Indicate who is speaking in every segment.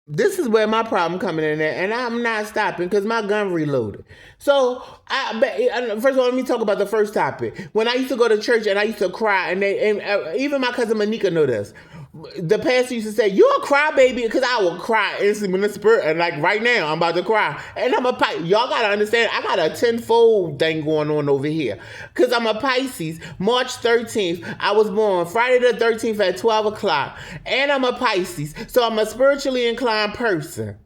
Speaker 1: this is where my problem coming in at, and I'm not stopping because my gun reloaded. So, first of all, let me talk about the first topic. When I used to go to church and I used to cry, and even my cousin Monica know this. The pastor used to say, "You a crybaby," because I will cry instantly when the spirit, and like right now, I'm about to cry, and I'm a y'all gotta understand, I got a tenfold thing going on over here, because I'm a Pisces. March 13th, I was born Friday the 13th at 12 o'clock, and I'm a Pisces, so I'm a spiritually inclined person.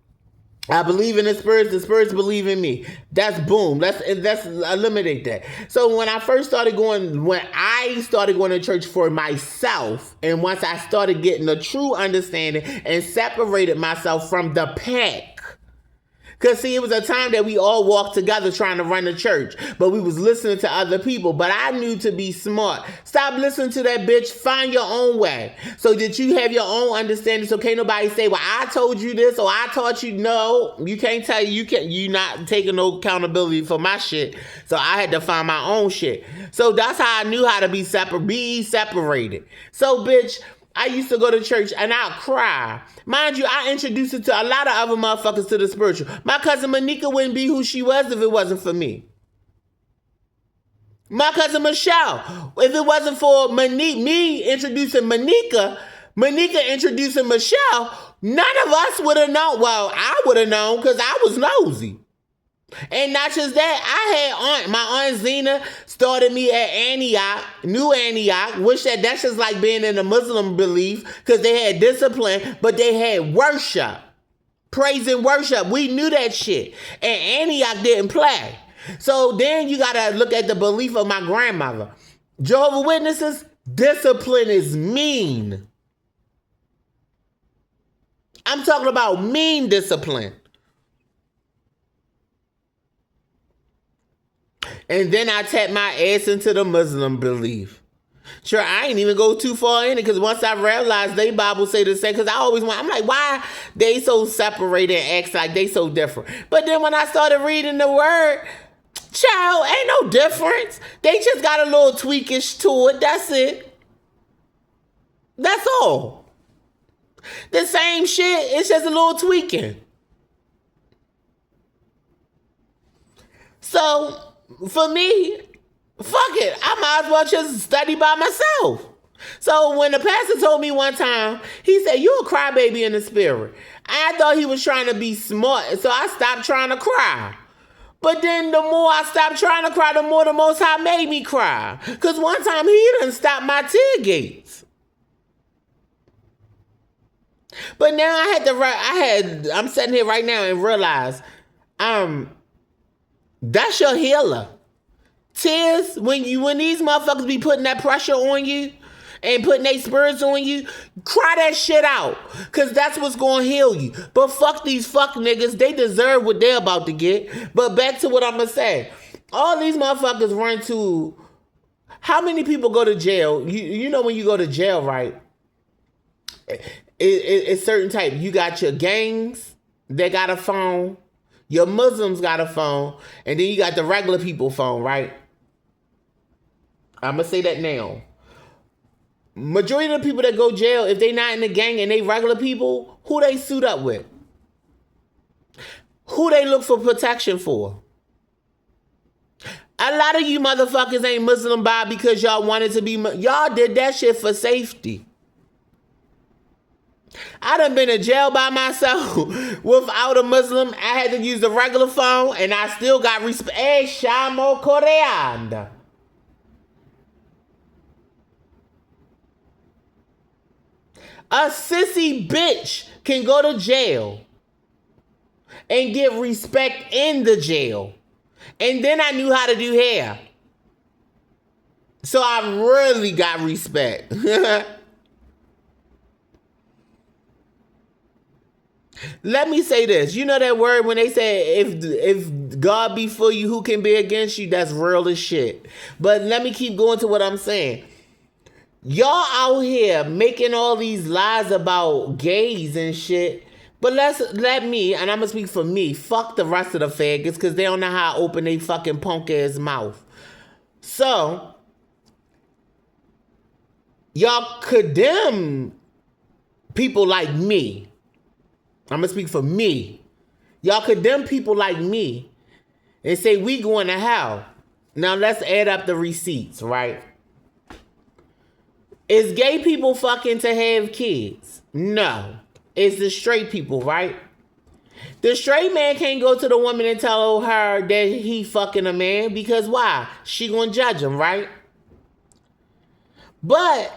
Speaker 1: I believe in the spirits believe in me. That's boom. Let's eliminate that. So when I started going to church for myself, and once I started getting a true understanding and separated myself from the pack, because see, it was a time that we all walked together trying to run the church, but we was listening to other people. But I knew to be smart. Stop listening to that bitch. Find your own way so that you have your own understanding. So can't nobody say, "Well, I told you this or I taught you." No, you can't tell you not taking no accountability for my shit. So I had to find my own shit. So that's how I knew how to be separated. So bitch, I used to go to church and I'd cry. Mind you, I introduced her to a lot of other motherfuckers to the spiritual. My cousin Monica wouldn't be who she was if it wasn't for me. My cousin Michelle, if it wasn't for me introducing Monica introducing Michelle, none of us would have known. Well, I would have known because I was nosy. And not just that, my aunt Zena started me at Antioch, New Antioch, which that's just like being in a Muslim belief because they had discipline, but they had worship, praise and worship. We knew that shit. And Antioch didn't play. So then you gotta look at the belief of my grandmother. Jehovah's Witnesses, discipline is mean. I'm talking about mean discipline. And then I tapped my ass into the Muslim belief. Sure, I ain't even go too far in it because once I realized they Bible say the same, because I'm like, why they so separated and act like they so different? But then when I started reading the word, child, ain't no difference. They just got a little tweakish to it. That's it. That's all. The same shit, it's just a little tweaking. So, for me, fuck it. I might as well just study by myself. So when the pastor told me one time, he said, "You a crybaby in the spirit." I thought he was trying to be smart, so I stopped trying to cry. But then the more I stopped trying to cry, the more the Most High made me cry. Because one time he done stopped my tear gates. But now I'm sitting here right now and realize, that's your healer. Tears, when these motherfuckers be putting that pressure on you and putting their spirits on you, cry that shit out. Cause that's what's gonna heal you. But fuck these fuck niggas, they deserve what they're about to get. But back to what I'm gonna say. All these motherfuckers run to, how many people go to jail? You know when you go to jail, right? It's certain type. You got your gangs, they got a phone. Your Muslims got a phone. And then you got the regular people phone, right? I'm going to say that now. Majority of the people that go jail, if they not in the gang and they regular people, who they suit up with? Who they look for protection for? A lot of you motherfuckers ain't Muslim by because y'all wanted to be. Y'all did that shit for safety. I done been in jail by myself without a Muslim. I had to use the regular phone and I still got respect. Shamo Koreanda. A sissy bitch can go to jail and get respect in the jail. And then I knew how to do hair. So I really got respect. Let me say this. You know that word when they say if God be for you, who can be against you? That's real as shit. But let me keep going to what I'm saying. Y'all out here making all these lies about gays and shit. But let me, and I'm gonna speak for me, fuck the rest of the faggots because they don't know how to open their fucking punk ass mouth. So, y'all condemn people like me. I'm going to speak for me. Y'all condemn people like me and say we going to hell. Now let's add up the receipts, right? Is gay people fucking to have kids? No. It's the straight people, right? The straight man can't go to the woman and tell her that he fucking a man because why? She gonna judge him, right? But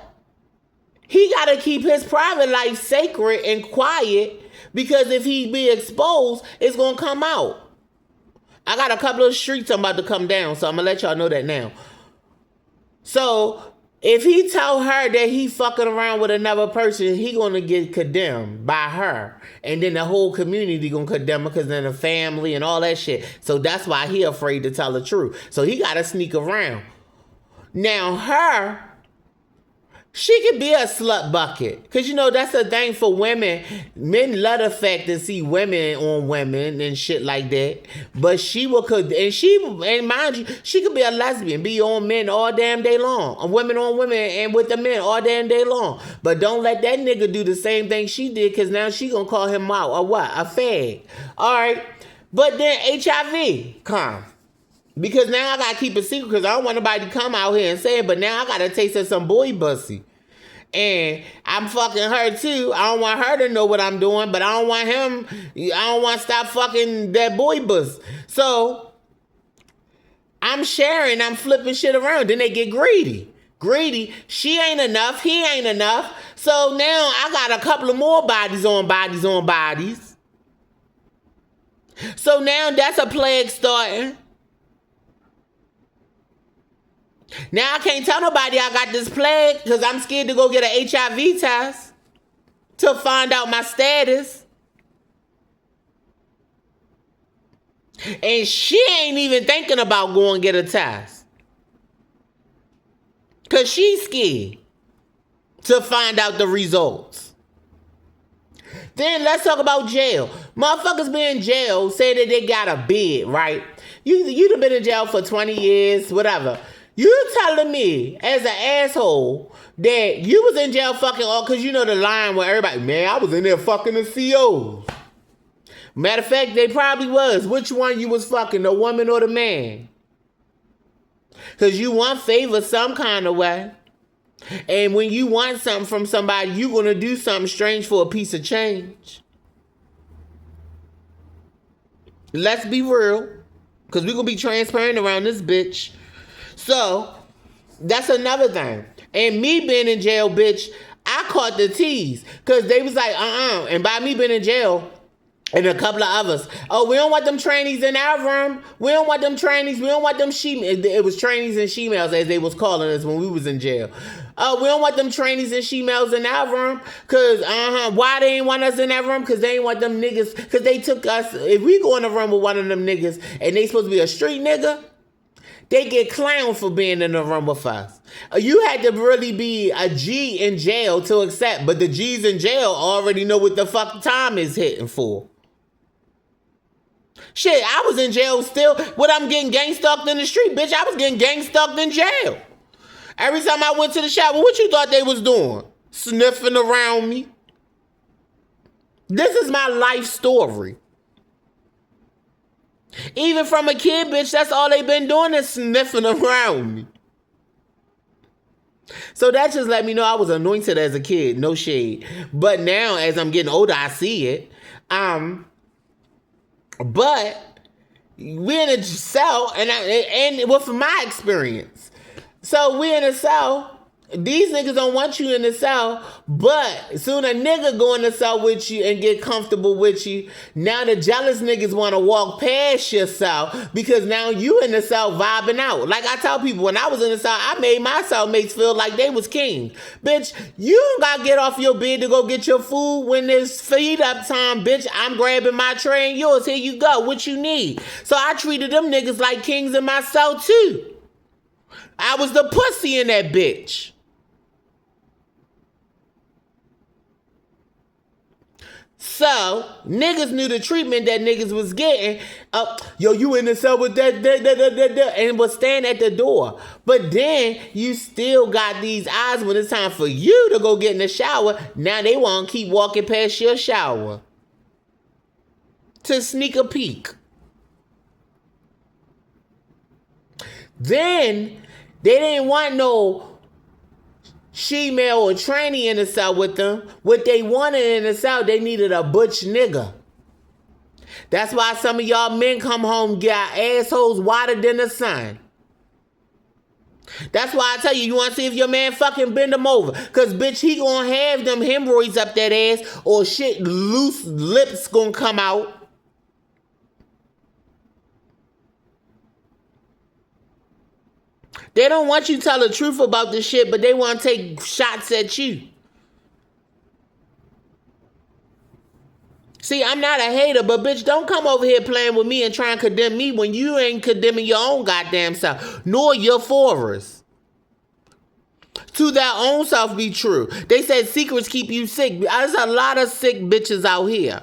Speaker 1: he gotta keep his private life sacred and quiet because if he be exposed, it's gonna come out. I got a couple of streets I'm about to come down, so I'm gonna let y'all know that now. So if he tell her that he fucking around with another person, he gonna get condemned by her. And then the whole community gonna condemn him because then the family and all that shit. So that's why he afraid to tell the truth. So he gotta sneak around. Now her, she could be a slut bucket. Because, you know, that's a thing for women. Men love the fact to see women on women and shit like that. But she will, and mind you, she could be a lesbian, be on men all damn day long. Women on women and with the men all damn day long. But don't let that nigga do the same thing she did because now she gonna call him out. A what? A fag. All right. But then HIV come. Because now I gotta keep it secret because I don't want nobody to come out here and say it, but now I gotta taste of some boy pussy. And I'm fucking her too. I don't want her to know what I'm doing, but I don't want him, I don't want to stop fucking that boy pussy. So I'm sharing, I'm flipping shit around. Then they get greedy. Greedy, she ain't enough, he ain't enough. So now I got a couple of more bodies on bodies on bodies. So now that's a plague starting. Now I can't tell nobody I got this plague because I'm scared to go get an HIV test to find out my status. And she ain't even thinking about going get a test. Because she's scared to find out the results. Then let's talk about jail. Motherfuckers be in jail, say that they got a bid, right? You done been in jail for 20 years, whatever. You telling me, as an asshole, that you was in jail fucking all, because you know the line where everybody, man, I was in there fucking the COs. Matter of fact, they probably was. Which one you was fucking, the woman or the man? Because you want favor some kind of way. And when you want something from somebody, you going to do something strange for a piece of change. Let's be real. Because we going to be transparent around this bitch. So, that's another thing. And me being in jail, bitch, I caught the tease. Because they was like, And by me being in jail, and a couple of others, oh, we don't want them trainees in our room. We don't want them trainees. We don't want them it was trainees and she-males, as they was calling us when we was in jail. Oh, we don't want them trainees and she-males in our room. Because, why they ain't want us in that room? Because they ain't want them niggas. Because they took us, if we go in a room with one of them niggas, and they supposed to be a street nigga, they get clowned for being in the room with us. You had to really be a G in jail to accept, but the G's in jail already know what the fuck time is hitting for. Shit, I was in jail still. What, I'm getting gang-stalked in the street, bitch? I was getting gang-stalked in jail. Every time I went to the shower, what you thought they was doing? Sniffing around me. This is my life story. Even from a kid, bitch, that's all they been doing is sniffing around me. So that just let me know I was anointed as a kid, no shade. But now, as I'm getting older, I see it. But we're in a cell, and well, from my experience, so we're in a cell. These niggas don't want you in the cell, but soon a nigga go in the cell with you and get comfortable with you. Now the jealous niggas want to walk past your cell because now you in the cell vibing out. Like I tell people, when I was in the cell, I made my cellmates feel like they was king. Bitch, you don't got to get off your bed to go get your food when it's feed up time, bitch. I'm grabbing my tray and yours. Here you go. What you need? So I treated them niggas like kings in my cell too. I was the pussy in that bitch. So, niggas knew the treatment that niggas was getting. Yo, you in the cell with that, and was stand at the door. But then, you still got these eyes when it's time for you to go get in the shower. Now they want to keep walking past your shower. to sneak a peek. Then they didn't want no she-male or tranny in the South with them. What they wanted in the South, they needed a butch nigga. That's why some of y'all men come home got assholes wider than the sun. That's why I tell you, you want to see if your man fucking bend him over. Because, bitch, he gonna have them hemorrhoids up that ass or shit, loose lips gonna come out. They don't want you to tell the truth about this shit, but they want to take shots at you. See, I'm not a hater, but bitch, don't come over here playing with me and try and condemn me when you ain't condemning your own goddamn self, nor your forers. To their own self be true. They said secrets keep you sick. There's a lot of sick bitches out here.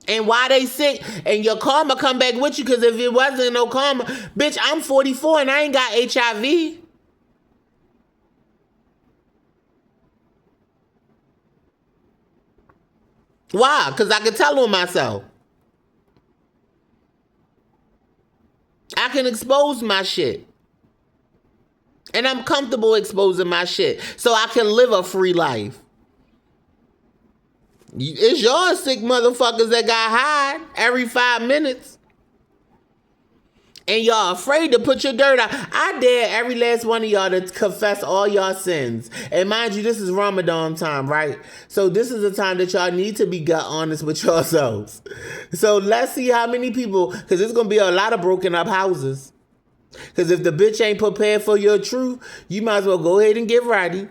Speaker 1: And why they sick? And your karma come back with you, because if it wasn't no karma, bitch, I'm 44 and I ain't got HIV. Why? Because I can tell on myself. I can expose my shit. And I'm comfortable exposing my shit. So I can live a free life. It's y'all sick motherfuckers that got high every 5 minutes. And y'all afraid to put your dirt out. I dare every last one of y'all to confess all y'all sins. And mind you, this is Ramadan time, right? So this is the time that y'all need to be gut honest with yourselves. So let's see how many people, because there's going to be a lot of broken up houses. Because if the bitch ain't prepared for your truth, you might as well go ahead and get ready.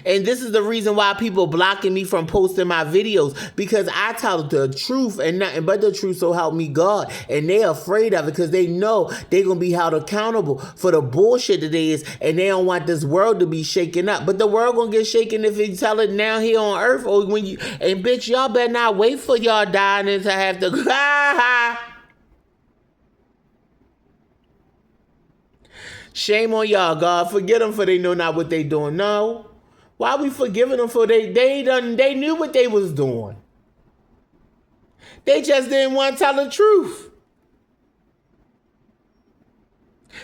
Speaker 1: And this is the reason why people blocking me from posting my videos, because I tell the truth and nothing but the truth, so help me God. And they're afraid of it because they know they're going to be held accountable for the bullshit that it is, and they don't want this world to be shaken up. But the world going to get shaken if you tell it now here on earth, or when you, and bitch, y'all better not wait for y'all dying and to have to shame on y'all, God. Forget them, for they know not what they doing. No. Why we forgiving them for they knew what they was doing. They just didn't want to tell the truth.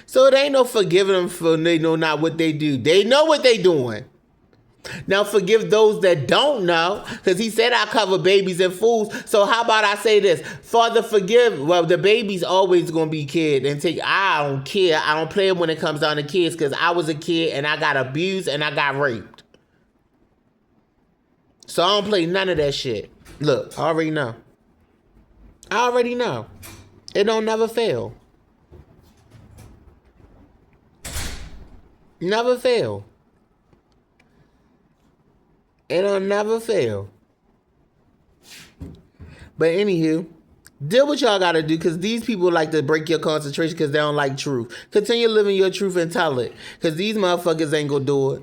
Speaker 1: So it ain't no forgiving them for they know not what they do. They know what they doing. Now forgive those that don't know, because he said I cover babies and fools. So how about I say this? Father, forgive. Well, the baby's always going to be kid. And I don't care. I don't play when it comes down to kids, because I was a kid and I got abused and I got raped. So I don't play none of that shit. Look, I already know. It don't never fail. Never fail. It'll never fail. But anywho, deal what y'all gotta do, because these people like to break your concentration because they don't like truth. Continue living your truth and tell it, because these motherfuckers ain't gonna do it.